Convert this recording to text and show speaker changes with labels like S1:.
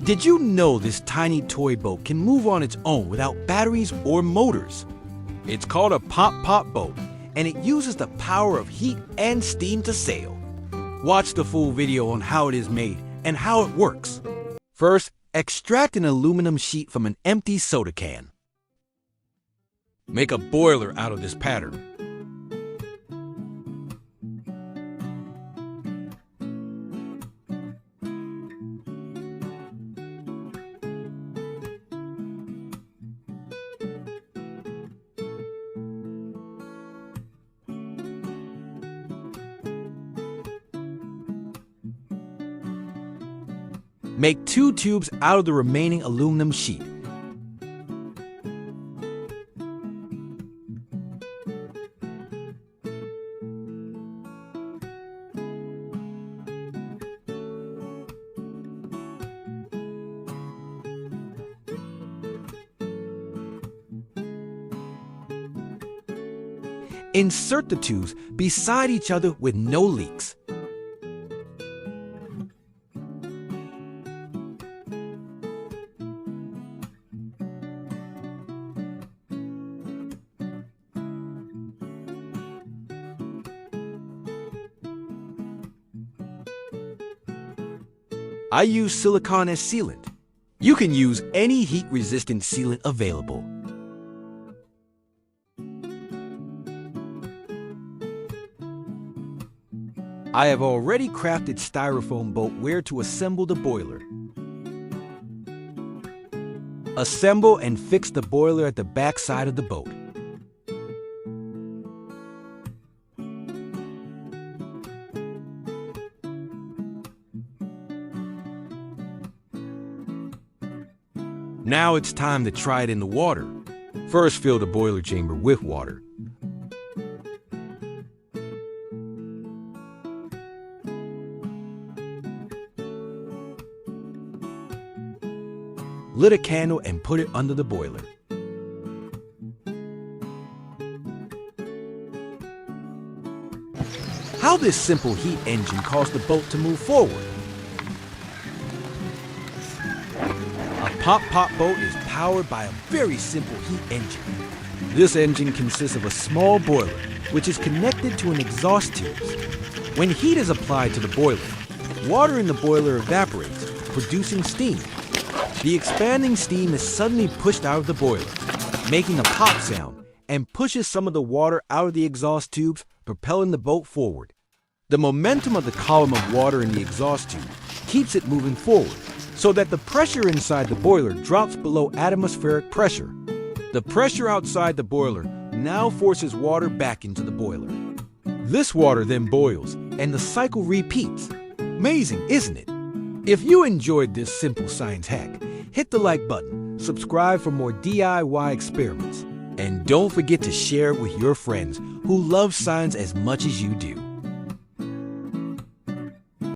S1: Did you know this tiny toy boat can move on its own without batteries or motors? It's called a pop-pop boat, and it uses the power of heat and steam to sail. Watch the full video on how it is made and how it works. First, extract an aluminum sheet from an empty soda can. Make a boiler out of this pattern. Make 2 tubes out of the remaining aluminum sheet. Insert the tubes beside each other with no leaks. I use silicone as sealant. You can use any heat-resistant sealant available. I have already crafted styrofoam boat where to assemble the boiler. Assemble and fix the boiler at the back side of the boat. Now it's time to try it in the water. First, fill the boiler chamber with water. Lit a candle and put it under the boiler. How this simple heat engine caused the boat to move forward. A pop-pop boat is powered by a very simple heat engine. This engine consists of a small boiler, which is connected to an exhaust tube. When heat is applied to the boiler, water in the boiler evaporates, producing steam. The expanding steam is suddenly pushed out of the boiler, making a pop sound, and pushes some of the water out of the exhaust tubes, propelling the boat forward. The momentum of the column of water in the exhaust tube keeps it moving forward, so that the pressure inside the boiler drops below atmospheric pressure. The pressure outside the boiler now forces water back into the boiler. This water then boils, and the cycle repeats. Amazing, isn't it? If you enjoyed this simple science hack, hit the like button, subscribe for more DIY experiments, and don't forget to share it with your friends who love science as much as you do.